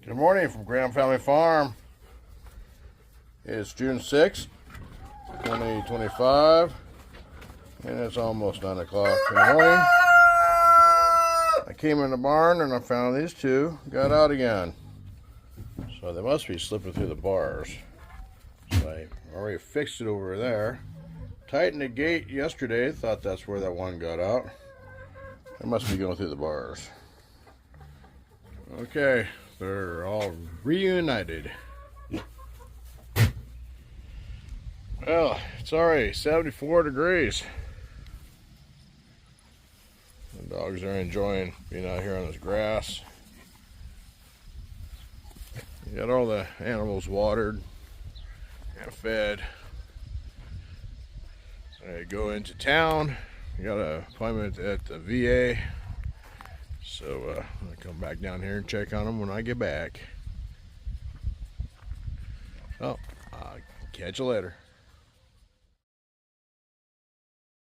Good morning from Graham Family Farm. It's June 6th, 2025, and it's almost 9 o'clock in the morning. I came in the barn and I found these two got out again. So they must be slipping through the bars. So I already fixed it over there. Tightened the gate yesterday, thought that's where that one got out. It must be going through the bars. Okay, they're all reunited. Well, it's already 74 degrees. The dogs are enjoying being out here on this grass. You got all the animals watered and fed. I go into town. I got an appointment at the VA. So I'll come back down here and check on them when I get back. Oh, I'll catch you later.